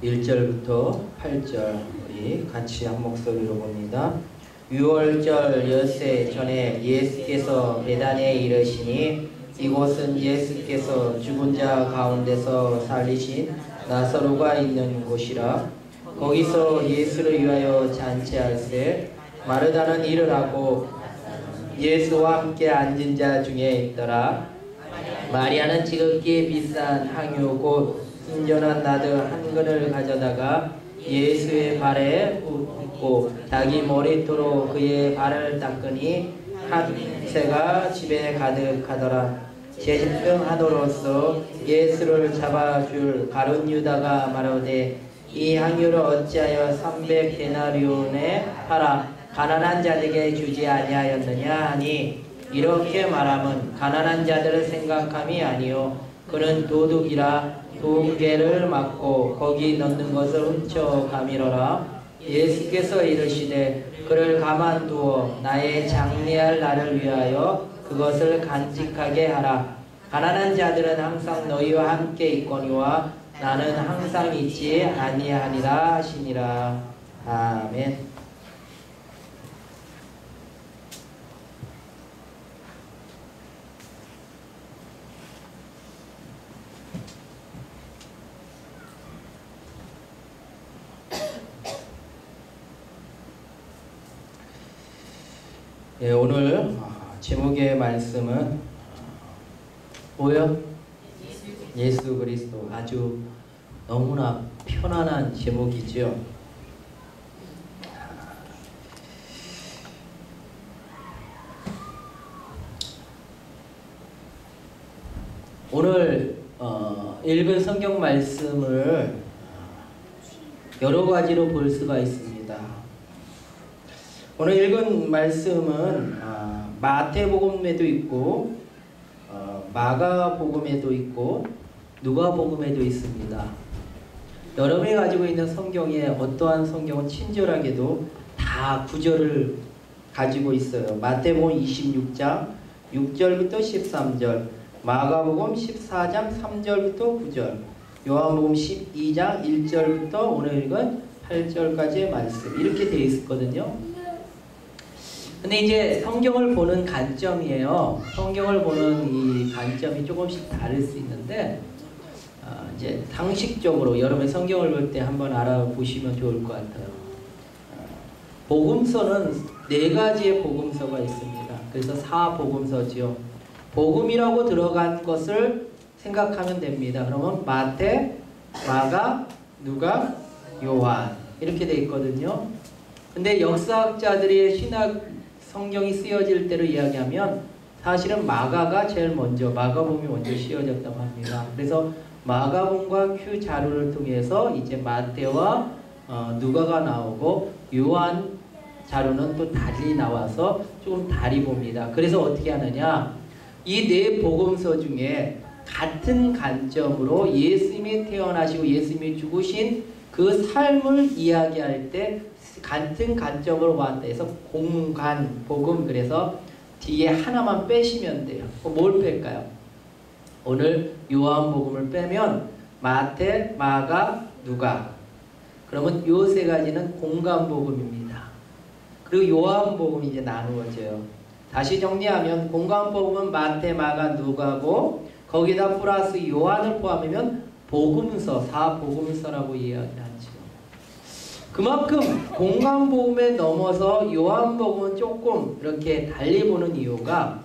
1절부터 8절 우리 같이 한 목소리로 봅니다. 유월절 엿새 전에 예수께서 베다니에 이르시니 이곳은 예수께서 죽은 자 가운데서 살리신 나사로가 있는 곳이라. 거기서 예수를 위하여 잔치할세 마르다는 일을 하고 예수와 함께 앉은 자 중에 있더라. 마리아는 지극히 비싼 향유 곧 순전한 나드 한 근을 가져다가 예수의 발에 붓고 자기 머리토로 그의 발을 닦으니 향새가 집에 가득하더라. 제심병하도로서 예수를 잡아줄 가룟 유다가 말하되 이 향유를 어찌하여 300데나리온에 팔아 가난한 자들에게 주지 아니하였느냐 하니, 이렇게 말함은 가난한 자들을 생각함이 아니요 그는 도둑이라 도개를 맞고 거기 넣는 것을 훔쳐가미러라. 예수께서 이르시되 그를 가만두어 나의 장례할 날을 위하여 그것을 간직하게 하라. 가난한 자들은 항상 너희와 함께 있거니와 나는 항상 있지 아니하니라 하시니라. 아멘. 예, 오늘 제목의 말씀은 뭐요? 예수 그리스도. 아주 너무나 편안한 제목이죠. 오늘 읽은 성경 말씀을 여러 가지로 볼 수가 있습니다. 오늘 읽은 말씀은 마태복음에도 있고 마가복음에도 있고 누가복음에도 있습니다. 여러분이 가지고 있는 성경에 어떠한 성경은 친절하게도 다 구절을 가지고 있어요. 마태복음 26장 6절부터 13절, 마가복음 14장 3절부터 9절, 요한복음 12장 1절부터 오늘 읽은 8절까지의 말씀, 이렇게 되어 있었거든요. 근데 이제 성경을 보는 관점이에요. 성경을 보는 이 관점이 조금씩 다를 수 있는데, 이제 상식적으로 여러분이 성경을 볼 때 한번 알아보시면 좋을 것 같아요. 복음서는 4가지의 복음서가 있습니다. 그래서 4복음서지요. 복음이라고 들어간 것을 생각하면 됩니다. 그러면 마태, 마가, 누가, 요한 이렇게 돼 있거든요. 근데 역사학자들이 성경이 쓰여질 때로 이야기하면 사실은 마가가 제일 먼저, 마가복음이 먼저 쓰여졌다고 합니다. 그래서 마가복음과 큐 자료를 통해서 이제 마태와 누가가 나오고, 요한 자료는 또 달리 나와서 조금 달리 봅니다. 그래서 어떻게 하느냐, 이 4복음서 중에 같은 관점으로 예수님이 태어나시고 예수님이 죽으신 그 삶을 이야기할 때 같은 관점으로 봤다 해서 공간, 복음, 그래서 뒤에 하나만 빼시면 돼요. 뭘 뺄까요? 오늘 요한복음을 빼면 마태, 마가, 누가, 그러면 요 3가지는 공간복음입니다. 그리고 요한복음이 이제 나누어져요. 다시 정리하면 공간복음은 마태, 마가, 누가고 거기다 플러스 요한을 포함하면 복음서, 4복음서라고 이야기하죠. 그만큼 공간복음에 넘어서 요한복음은 조금 이렇게 달리 보는 이유가,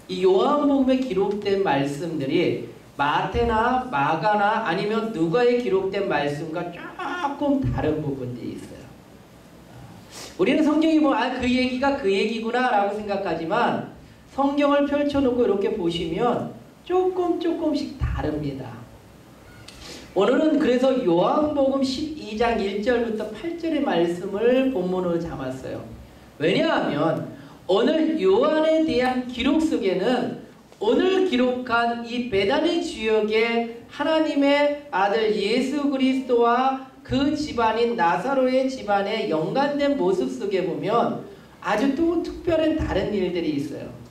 이 요한복음에 기록된 말씀들이 마태나 마가나 아니면 누가에 기록된 말씀과 조금 다른 부분들이 있어요. 우리는 성경이 보면 그 얘기가 그 얘기구나 라고 생각하지만, 성경을 펼쳐놓고 이렇게 보시면 조금씩 다릅니다. 오늘은 그래서 요한복음 12장 1절부터 8절의 말씀을 본문으로 잡았어요. 왜냐하면 오늘 요한에 대한 기록 속에는 오늘 기록한 이 베다니 지역의 하나님의 아들 예수 그리스도와 그 집안인 나사로의 집안에 연관된 모습 속에 보면 아주 또 특별한 다른 일들이 있어요.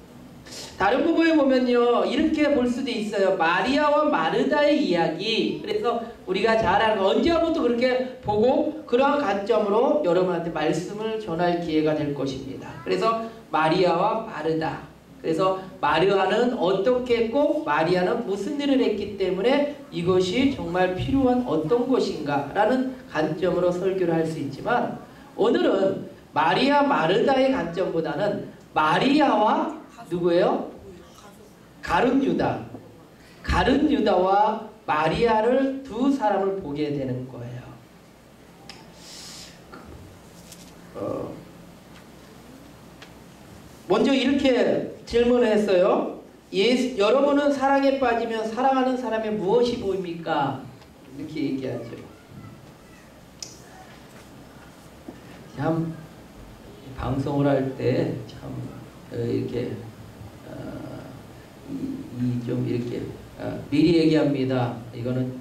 다른 부분에 보면요, 이렇게 볼 수도 있어요. 마리아와 마르다의 이야기. 그래서 우리가 잘 알고 언제부터 그렇게 보고 그러한 관점으로 여러분한테 말씀을 전할 기회가 될 것입니다. 그래서 마리아와 마르다. 그래서 마리아는 어떻게 했고 마리아는 무슨 일을 했기 때문에 이것이 정말 필요한 어떤 것인가 라는 관점으로 설교를 할 수 있지만 오늘은 마리아 마르다의 관점보다는 마리아와 누구예요? 가룟 유다. 가룟 유다와 마리아를 두 사람을 보게 되는 거예요. 먼저 이렇게 질문을 했어요. 여러분은 사랑에 빠지면 사랑하는 사람의 무엇이 보입니까? 이렇게 얘기하죠. 참 방송을 할 때 참 이렇게 좀 이렇게 미리 얘기합니다. 이거는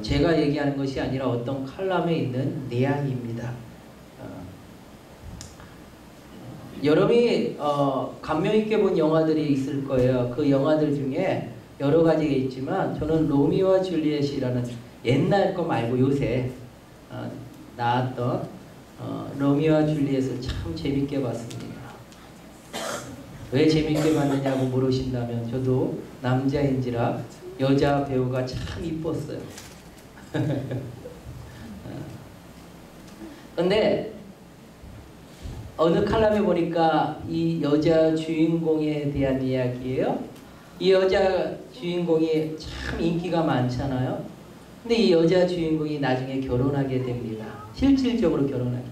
제가 얘기하는 것이 아니라 어떤 칼럼에 있는 내용입니다. 여러분이 감명 있게 본 영화들이 있을 거예요. 그 영화들 중에 여러 가지가 있지만 저는 로미오와 줄리엣이라는 옛날 거 말고 요새 나왔던 로미오와 줄리엣을 참 재밌게 봤습니다. 왜 재밌게 봤느냐고 물으신다면 저도 남자인지라 여자 배우가 참 이뻤어요. 근데 어느 칼럼에 보니까 이 여자 주인공에 대한 이야기예요. 이 여자 주인공이 참 인기가 많잖아요. 근데 이 여자 주인공이 나중에 결혼하게 됩니다. 실질적으로 결혼하게 돼요.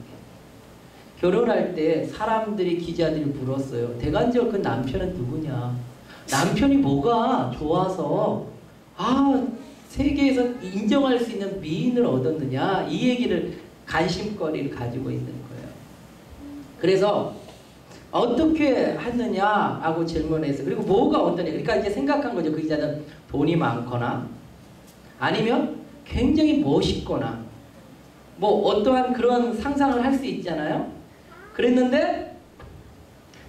결혼할 때 사람들이 기자들이 물었어요. 대관절 그 남편은 누구냐? 남편이 뭐가 좋아서 세계에서 인정할 수 있는 미인을 얻었느냐? 이 얘기를 관심거리를 가지고 있는 거예요. 그래서 어떻게 했느냐 하고 질문했어요. 그리고 뭐가 어떠냐. 그러니까 이제 생각한 거죠. 그 기자는 돈이 많거나 아니면 굉장히 멋있거나 뭐 어떠한 그런 상상을 할 수 있잖아요. 그랬는데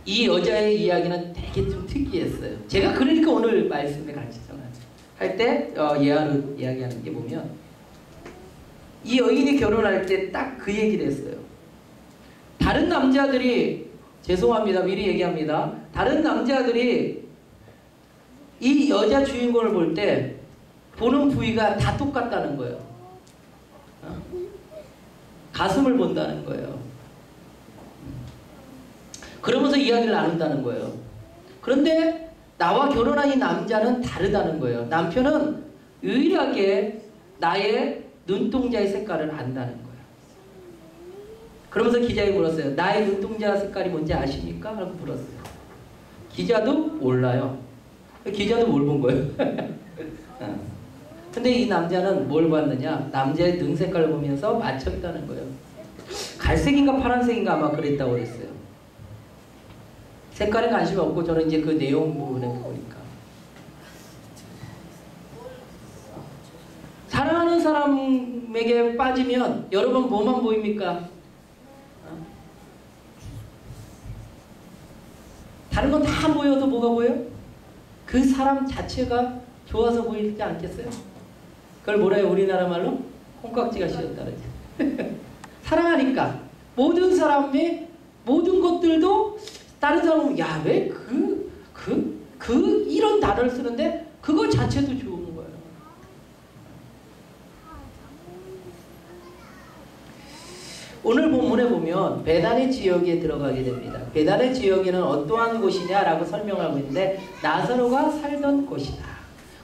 이 여자의 이야기는 되게 좀 특이했어요. 제가 그러니까 오늘 말씀에 같이 할 때 예화로 이야기하는 게 보면 이 여인이 결혼할 때 딱 그 얘기를 했어요. 다른 남자들이 죄송합니다. 미리 얘기합니다. 다른 남자들이 이 여자 주인공을 볼 때 보는 부위가 다 똑같다는 거예요. 가슴을 본다는 거예요. 그러면서 이야기를 나눈다는 거예요. 그런데 나와 결혼한 이 남자는 다르다는 거예요. 남편은 유일하게 나의 눈동자의 색깔을 안다는 거예요. 그러면서 기자에 물었어요. 나의 눈동자 색깔이 뭔지 아십니까? 라고 물었어요. 기자도 몰라요. 기자도 뭘 본 거예요? 근데 이 남자는 뭘 봤느냐? 남자의 눈 색깔을 보면서 맞췄다는 거예요. 갈색인가 파란색인가 아마 그랬다고 그랬어요. 색깔에 관심이 없고 저는 이제 그 내용 부분에 보니까 사랑하는 사람에게 빠지면 여러분 뭐만 보입니까? 다른 건 다 보여도 뭐가 보여요? 그 사람 자체가 좋아서 보이지 않겠어요? 그걸 뭐라 해요? 우리나라 말로? 콩깍지가 씌었다 그러죠. 사랑하니까 모든 사람의 모든 것들도 다른 사람은 야, 왜 이런 단어를 쓰는데 그거 자체도 좋은 거예요. 오늘 본문에 보면 베다니 지역에 들어가게 됩니다. 베다니 지역에는 어떠한 곳이냐라고 설명하고 있는데 나사로가 살던 곳이다.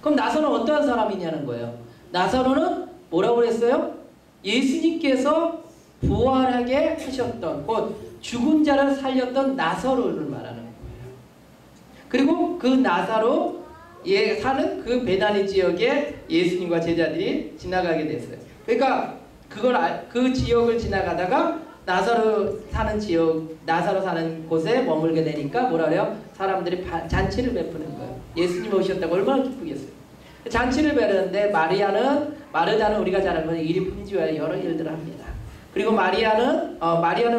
그럼 나사로는 어떠한 사람이냐는 거예요. 나사로는 뭐라고 그랬어요? 예수님께서 부활하게 하셨던 곧 죽은 자를 살렸던 나사로를 말하는 거예요. 그리고 그 나사로에 사는 그 베다니 지역에 예수님과 제자들이 지나가게 됐어요. 그러니까 그 지역을 지나가다가 나사로 사는 곳에 머물게 되니까 뭐라 그래요? 사람들이 잔치를 베푸는 거예요. 예수님 오셨다고 얼마나 기쁘겠어요. 잔치를 베르는데 마르다는 우리가 잘 알고 있는 일이 풍지와 여러 일들을 합니다. 그리고 마리아는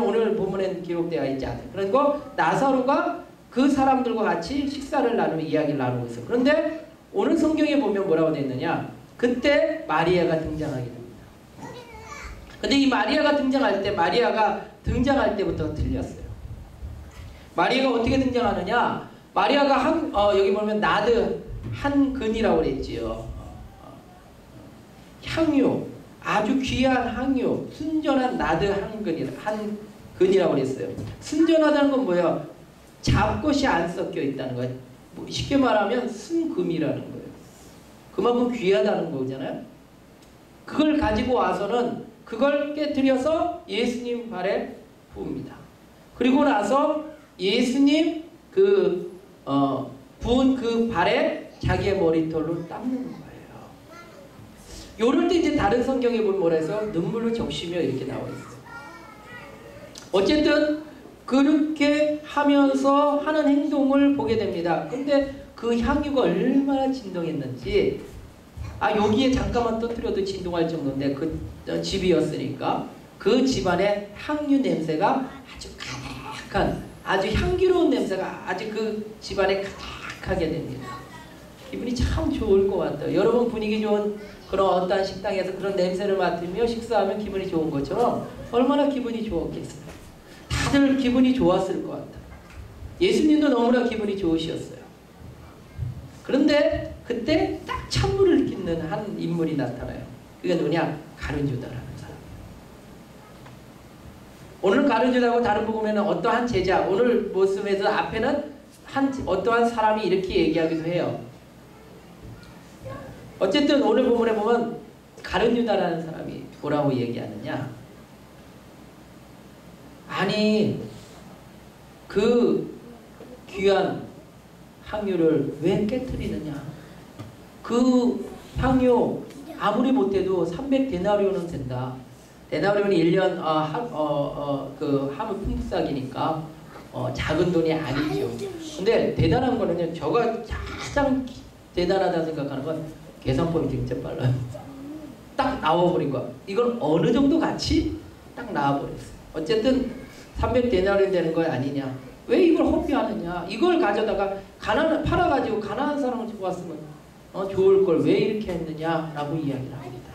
오늘 본문에 기록되어 있지 않아요. 그리고 나사로가 그 사람들과 같이 식사를 나누고 이야기를 나누고 있어요. 그런데 오늘 성경에 보면 뭐라고 되어 있느냐? 그때 마리아가 등장하게 됩니다. 근데 이 마리아가 등장할 등장할 때부터 틀렸어요. 마리아가 어떻게 등장하느냐? 마리아가 여기 보면 나드 한 근이라고 그랬지요. 향유, 아주 귀한 향유, 순전한 나드 한 근이라고 그랬어요. 순전하다는 건 뭐예요? 잡것이 안 섞여 있다는 거예요. 쉽게 말하면 순금이라는 거예요. 그만큼 귀하다는 거잖아요. 그걸 가지고 와서는 그걸 깨뜨려서 예수님 발에 부읍니다. 그리고 나서 예수님 부은 그 발에 자기의 머리털로 닦는 거예요. 요럴 때 이제 다른 성경에 보면 뭐라 해서 눈물로 적시며 이렇게 나와 있어요. 어쨌든 그렇게 하면서 하는 행동을 보게 됩니다. 근데 그 향유가 얼마나 진동했는지, 여기에 잠깐만 터뜨려도 진동할 정도인데 그 집이었으니까 그 집안의 향유 냄새가 아주 가득한, 아주 향기로운 냄새가 아주 그 집안에 가득하게 됩니다. 기분이 참 좋을 것 같아요. 여러분 분위기 좋은 그런 어떠한 식당에서 그런 냄새를 맡으며 식사하면 기분이 좋은 것처럼 얼마나 기분이 좋았겠어요. 다들 기분이 좋았을 것 같아요. 예수님도 너무나 기분이 좋으셨어요. 그런데 그때 딱 찬물을 깃는 한 인물이 나타나요. 그게 누구냐? 가룟유다라는 사람. 오늘 가룟유다하고 다른 복음에는 어떠한 제자, 오늘 모습에서 앞에는 어떠한 사람이 이렇게 얘기하기도 해요. 어쨌든 오늘 본문에 보면 가룟유다라는 사람이 뭐라고 얘기하느냐? 아니, 그 귀한 향유를 왜 깨뜨리느냐? 그 향유 아무리 못해도 300데나리온은 된다. 데나리온이 1년 하루 품삯이니까 작은 돈이 아니죠. 근데 대단한 거는요, 저가 가장 대단하다 생각하는 건 계산법이 진짜 빨라요. 딱 나와버린 거야. 이건 어느 정도 가치? 딱 나와버렸어요. 어쨌든 300데나리온 되는 거 아니냐. 왜 이걸 허비하느냐. 이걸 가져다가 팔아가지고 가난한 사람을 좋았으면 좋을 걸 왜 이렇게 했느냐라고 이야기를 합니다.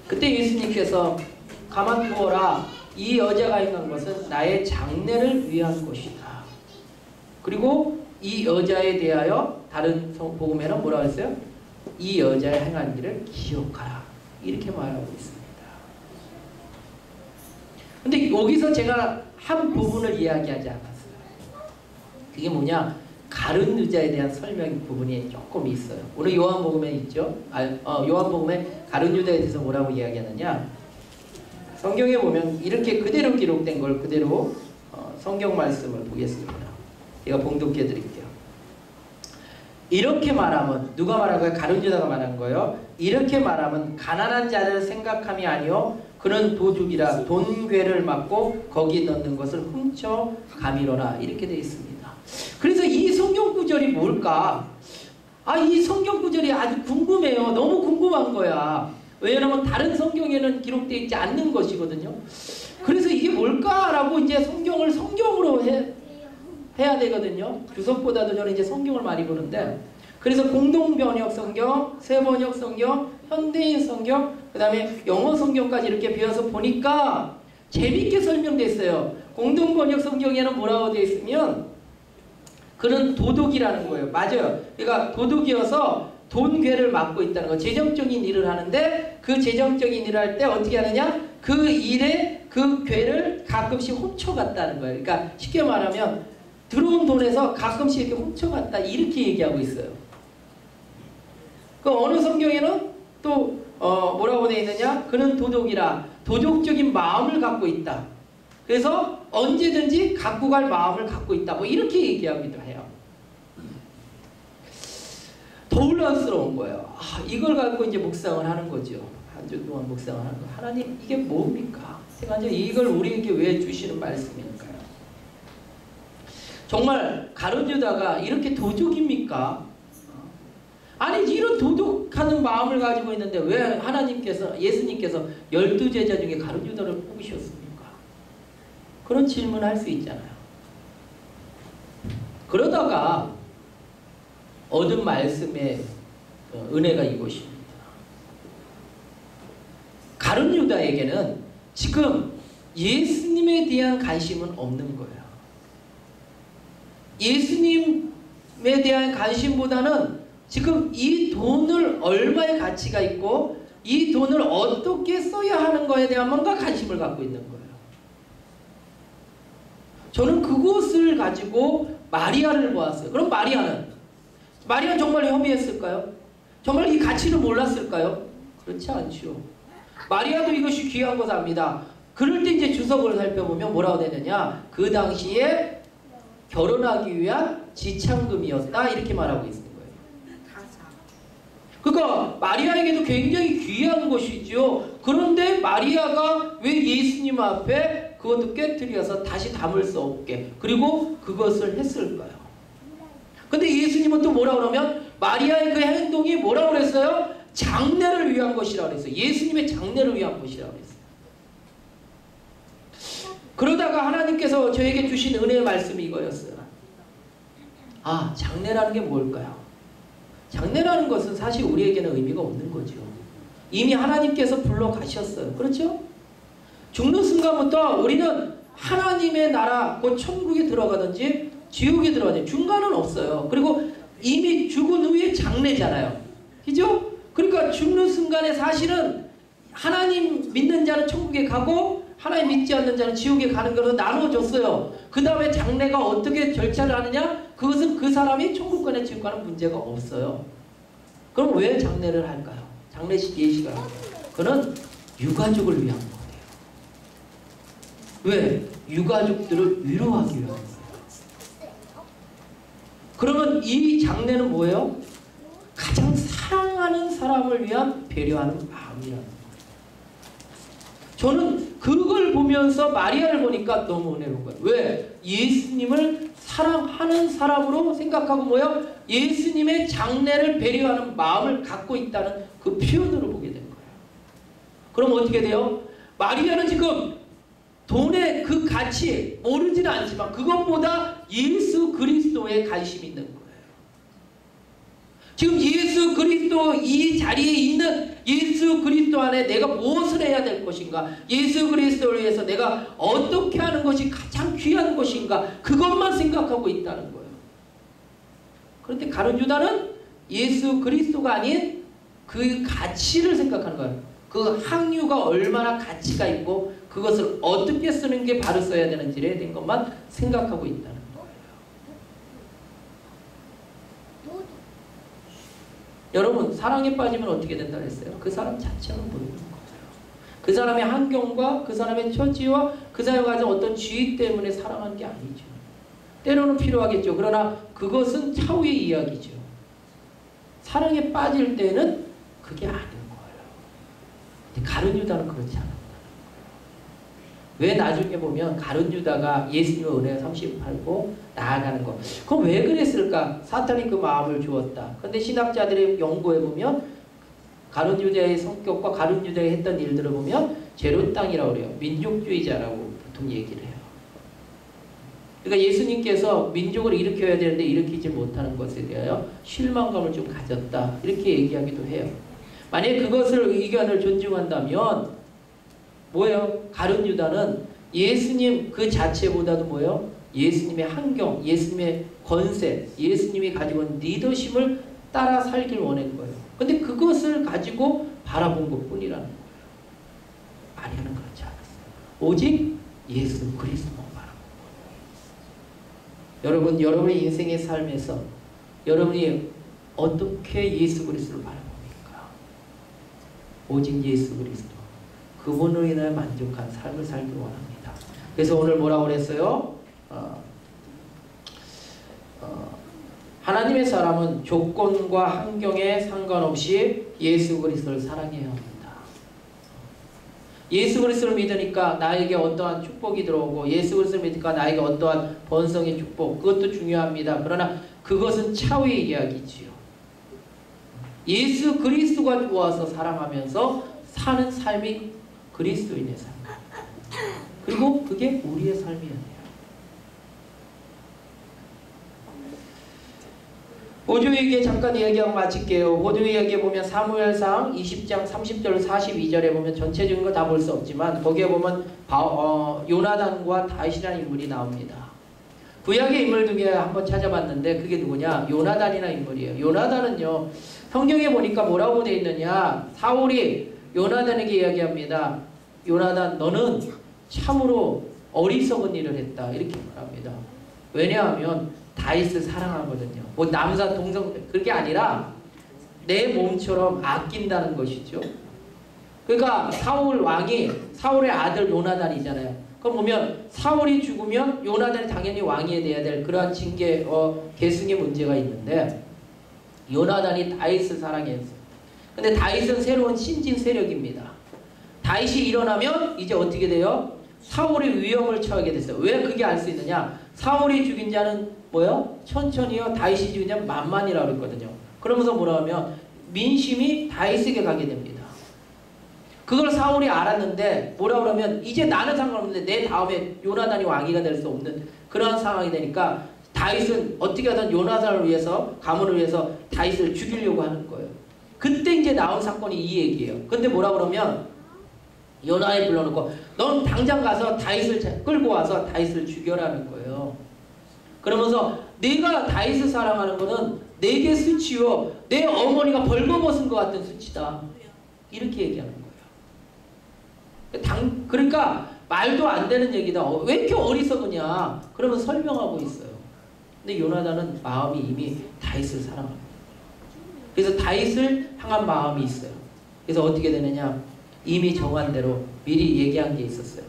그때 예수님께서 가만두어라. 이 여자가 행한 것은 나의 장래를 위한 것이다. 그리고 이 여자에 대하여 다른 복음에는 뭐라고 했어요? 이 여자의 행한 일을 기억하라. 이렇게 말하고 있습니다. 근데 여기서 제가 한 부분을 이야기하지 않았어요. 그게 뭐냐? 가룟유다에 대한 설명 부분이 조금 있어요. 오늘 요한복음에 있죠? 요한복음에 가룟유다에 대해서 뭐라고 이야기하느냐? 성경에 보면 이렇게 그대로 기록된 걸 그대로 성경 말씀을 보겠습니다. 제가 봉독해 드릴게요. 이렇게 말하면, 누가 말한 거예요? 가룟유다가 말한 거예요. 이렇게 말하면 가난한 자를 생각함이 아니요 그는 도둑이라 돈괴를 맞고 거기 넣는 것을 훔쳐 가미로라. 이렇게 되어 있습니다. 그래서 이 성경 구절이 뭘까? 이 성경 구절이 아주 궁금해요. 너무 궁금한 거야. 왜냐하면 다른 성경에는 기록되어 있지 않는 것이거든요. 그래서 이게 뭘까라고 이제 성경을 성경으로 해야 되거든요. 주석보다도 저는 이제 성경을 많이 보는데, 그래서 공동번역 성경, 새번역 성경, 현대인 성경, 그 다음에 영어 성경까지 이렇게 비워서 보니까 재밌게 설명됐어요. 공동번역 성경에는 뭐라고 되어 있으면 그는 도둑이라는 거예요. 맞아요. 그러니까 도둑이어서 돈괴를 맡고 있다는 거. 재정적인 일을 하는데 그 재정적인 일을 할 때 어떻게 하느냐? 그 일에 그 괴를 가끔씩 훔쳐갔다는 거예요. 그러니까 쉽게 말하면 들어온 돈에서 가끔씩 이렇게 훔쳐갔다 이렇게 얘기하고 있어요. 그 어느 성경에는 또 뭐라고 되어 있느냐? 그는 도둑이라 도덕적인 마음을 갖고 있다. 그래서 언제든지 갖고 갈 마음을 갖고 있다. 뭐 이렇게 얘기하기도 해요. 더 혼란스러운 거예요. 이걸 갖고 이제 묵상을 하는 거죠. 한 주 동안 묵상을 하는 거. 하나님 이게 뭡니까? 제가 이제 이걸 우리에게 왜 주시는 말씀일까요? 정말 가룟유다가 이렇게 도둑입니까? 아니 이런 도둑하는 마음을 가지고 있는데 왜 하나님께서, 예수님께서 12제자 중에 가룟유다를 뽑으셨습니까? 그런 질문을 할 수 있잖아요. 그러다가 얻은 말씀에 은혜가 이것입니다. 가룟 유다에게는 지금 예수님에 대한 관심은 없는 거예요. 예수님에 대한 관심보다는 지금 이 돈을 얼마의 가치가 있고 이 돈을 어떻게 써야 하는 거에 대한 뭔가 관심을 갖고 있는 거예요. 저는 그것을 가지고 마리아를 보았어요. 그럼 마리아는 정말 협의했을까요? 정말 이 가치를 몰랐을까요? 그렇지 않죠. 마리아도 이것이 귀한 것 압니다. 그럴 때 이제 주석을 살펴보면 뭐라고 되느냐, 그 당시에 결혼하기 위한 지참금이었다 이렇게 말하고 있는 거예요. 그러니까 마리아에게도 굉장히 귀한 것이죠. 그런데 마리아가 왜 예수님 앞에 그것도 깨트려서 다시 담을 수 없게 그리고 그것을 했을까요? 근데 예수님은 또 뭐라 그러면 마리아의 그 행동이 뭐라 그랬어요? 장례를 위한 것이라고 그랬어요. 예수님의 장례를 위한 것이라고 그랬어요. 그러다가 하나님께서 저에게 주신 은혜의 말씀이 이거였어요. 아, 장례라는 게 뭘까요? 장례라는 것은 사실 우리에게는 의미가 없는 거죠. 이미 하나님께서 불러가셨어요. 그렇죠? 죽는 순간부터 우리는 하나님의 나라, 곧 천국에 들어가든지 지옥에 들어가든지 중간은 없어요. 그리고 이미 죽은 후에 장례잖아요. 그죠? 그러니까 죽는 순간에 사실은 하나님 믿는 자는 천국에 가고 하나님 믿지 않는 자는 지옥에 가는 걸로 나눠줬어요. 그 다음에 장례가 어떻게 절차를 하느냐? 그것은 그 사람이 천국 가는 지옥 가는 문제가 없어요. 그럼 왜 장례를 할까요? 장례식 예식을 할까요? 그는 유가족을 위한 거예요. 왜? 유가족들을 위로하기 위한 거예요. 그러면 이 장례는 뭐예요? 가장 사랑하는 사람을 위한 배려하는 마음이라는 거예요. 저는 그걸 보면서 마리아를 보니까 너무 은혜로운 거예요. 왜? 예수님을 사랑하는 사람으로 생각하고 뭐예요? 예수님의 장례를 배려하는 마음을 갖고 있다는 그 표현으로 보게 된 거예요. 그럼 어떻게 돼요? 마리아는 지금 돈의 그 가치 모르지는 않지만 그것보다 예수 그리스도에 관심이 있는 거예요. 지금 예수 그리스도 이 자리에 있는 예수 그리스도 안에 내가 무엇을 해야 될 것인가, 예수 그리스도를 위해서 내가 어떻게 하는 것이 가장 귀한 것인가, 그것만 생각하고 있다는 거예요. 그런데 가룟 유다는 예수 그리스도가 아닌 그 가치를 생각하는 거예요. 그 항유가 얼마나 가치가 있고 그것을 어떻게 쓰는 게 바로 써야 되는지에 대한 것만 생각하고 있다는 거예요. 여러분, 사랑에 빠지면 어떻게 된다 그랬어요? 그 사람 자체가 모르는 거예요. 그 사람의 환경과 그 사람의 처지와 그 사람이 가진 어떤 지위 때문에 사랑하는 게 아니죠. 때로는 필요하겠죠. 그러나 그것은 차후의 이야기죠. 사랑에 빠질 때는 그게 아닌 거예요. 근데 가룟 유다는 그렇지 않았다는 거예요. 왜 나중에 보면 가룟 유다가 예수님의 은혜가 38고 나아가는 거. 그럼 왜 그랬을까? 사탄이 그 마음을 주었다. 근데 신학자들의 연구해 보면 가룟 유다의 성격과 가룟 유다가 했던 일들을 보면 제로 땅이라고 그래요. 민족주의자라고 보통 얘기를 해요. 그러니까 예수님께서 민족을 일으켜야 되는데 일으키지 못하는 것에 대하여 실망감을 좀 가졌다. 이렇게 얘기하기도 해요. 만약에 그것을 의견을 존중한다면 뭐예요? 가룟 유다는 예수님 그 자체보다도 뭐예요? 예수님의 환경, 예수님의 권세, 예수님이 가지고 있는 리더십을 따라 살길 원한 거예요. 근데 그것을 가지고 바라본 것뿐이라는 거예요. 마리아는 그렇지 않았어요. 오직 예수 그리스도만 바라본 거예요. 여러분, 여러분의 인생의 삶에서 여러분이 어떻게 예수 그리스도를 바라봅니까? 오직 예수 그리스도. 그분으로 인하여 만족한 삶을 살기를 원합니다. 그래서 오늘 뭐라고 그랬어요? 하나님의 사람은 조건과 환경에 상관없이 예수 그리스도를 사랑해야 합니다. 예수 그리스도를 믿으니까 나에게 어떠한 축복이 들어오고 예수 그리스도를 믿으니까 나에게 어떠한 번성의 축복, 그것도 중요합니다. 그러나 그것은 차후의 이야기지요. 예수 그리스도가 좋아서 사랑하면서 사는 삶이 그리스도인의 삶. 그리고 그게 우리의 삶이에요. 보조이기 잠깐 이야기하고 마칠게요. 보조이기에 보면 사무엘상 20장 30절 42절에 보면 전체적인 거 다 볼 수 없지만 거기에 보면 요나단과 다윗이라는 인물이 나옵니다. 구약의 인물 중에 한번 찾아봤는데 그게 누구냐? 요나단이라는 인물이에요. 요나단은요, 성경에 보니까 뭐라고 되어 있느냐? 사울이 요나단에게 이야기합니다. 요나단, 너는 참으로 어리석은 일을 했다, 이렇게 말합니다. 왜냐하면 다윗을 사랑하거든요. 뭐 남사 동성 그게 아니라 내 몸처럼 아낀다는 것이죠. 그러니까 사울 왕이 사울의 아들 요나단이잖아요. 그럼 보면 사울이 죽으면 요나단이 당연히 왕이 돼야 될 그러한 징계 계승의 문제가 있는데 요나단이 다윗을 사랑했어요. 근데 다윗은 새로운 신진 세력입니다. 다윗이 일어나면 이제 어떻게 돼요? 사울이 위험을 처하게 됐어요. 왜 그게 알 수 있느냐? 사울이 죽인 자는 뭐요? 천천히요. 다윗이 죽인 자는 만만이라고 그랬거든요. 그러면서 뭐라 하면 민심이 다윗에게 가게 됩니다. 그걸 사울이 알았는데 뭐라 그러면 이제 나는 상관없는데 내 다음에 요나단이 왕이가 될 수 없는 그런 상황이 되니까 다윗은 어떻게 하든 요나단을 위해서 가문을 위해서 다윗을 죽이려고 하는 거예요. 그때 이제 나온 사건이 이 얘기예요. 근데 뭐라 그러면 요나단이 불러놓고 넌 당장 가서 다윗을 끌고 와서 다윗을 죽여라는 거예요. 그러면서 내가 다윗을 사랑하는 거는 내게 수치요 내 어머니가 벌거벗은 것 같은 수치다, 이렇게 얘기하는 거예요. 그러니까 말도 안 되는 얘기다. 왜 이렇게 어리석으냐? 그러면 설명하고 있어요. 근데 요나단은 마음이 이미 다윗을 사랑합니다. 그래서 다윗을 향한 마음이 있어요. 그래서 어떻게 되느냐? 이미 정한 대로 미리 얘기한 게 있었어요.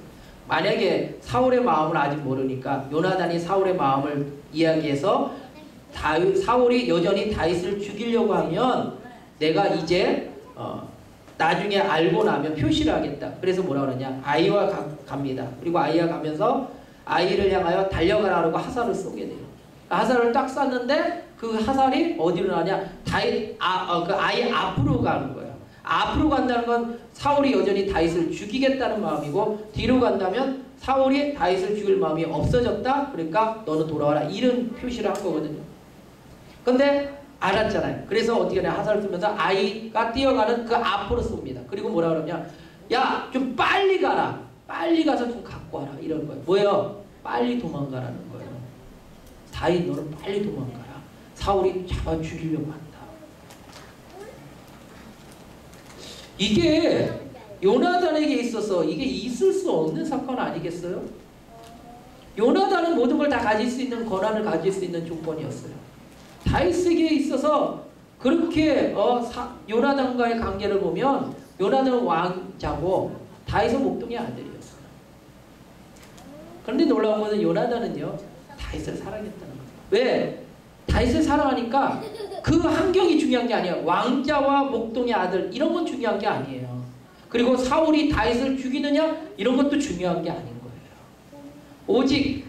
만약에 사울의 마음을 아직 모르니까 요나단이 사울의 마음을 이야기해서 사울이 여전히 다윗을 죽이려고 하면 내가 이제 나중에 알고 나면 표시를 하겠다. 그래서 뭐라 그러냐? 아이와 갑니다. 그리고 아이와 가면서 아이를 향하여 달려가라고 하살을 쏘게 돼요. 하살을 딱 쐈는데 그 하살이 어디로 나냐? 그 아이 앞으로 가는 거예요. 앞으로 간다는 건 사울이 여전히 다윗을 죽이겠다는 마음이고, 뒤로 간다면 사울이 다윗을 죽일 마음이 없어졌다. 그러니까 너는 돌아와라, 이런 표시를 한 거거든요. 근데 알았잖아요. 그래서 어떻게 하냐? 하살을 쓰면서 아이가 뛰어가는 그 앞으로 쏩니다. 그리고 뭐라 그러냐? 야, 좀 빨리 가라. 빨리 가서 좀 갖고 와라. 이런 거예요. 뭐예요? 빨리 도망가라는 거예요. 다윗, 너는 빨리 도망가라. 사울이 잡아 죽이려고 한다. 이게 요나단에게 있어서 이게 있을 수 없는 사건 아니겠어요? 요나단은 모든 걸 다 가질 수 있는 권한을 가질 수 있는 조건이었어요. 다윗에게 있어서 그렇게 요나단과의 관계를 보면 요나단은 왕자고 다윗은 목동의 아들이었어요. 그런데 놀라운 것은 요나단은요 다윗을 사랑했다는 거예요. 왜? 다윗을 사랑하니까 그 환경이 중요한 게 아니에요. 왕자와 목동의 아들 이런 건 중요한 게 아니에요. 그리고 사울이 다윗을 죽이느냐 이런 것도 중요한 게 아닌 거예요. 오직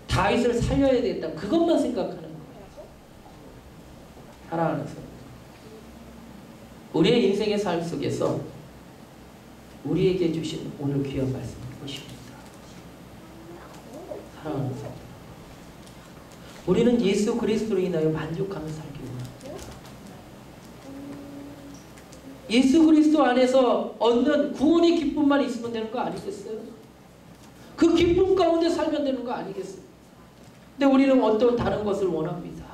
다윗을 살려야 되겠다, 그것만 생각하는 거예요. 사랑하는 사람, 우리의 인생의 삶 속에서 우리에게 주신 오늘 귀한 말씀 무엇입니까? 사랑하는 사람, 우리는 예수 그리스도로 인하여 만족하며 살기 원합니다. 예수 그리스도 안에서 얻는 구원의 기쁨만 있으면 되는 거 아니겠어요? 그 기쁨 가운데 살면 되는 거 아니겠어요? 근데 우리는 어떤 다른 것을 원합니다.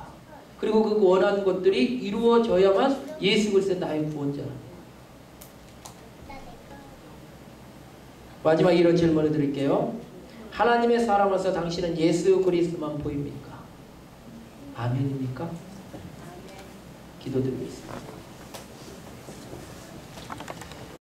그리고 그 원하는 것들이 이루어져야만 예수 그리스도 나의 구원자랍니다. 마지막 이런 질문을 드릴게요. 하나님의 사람으로서 당신은 예수 그리스도만 보입니까? 아멘입니까? 기도드리겠습니다.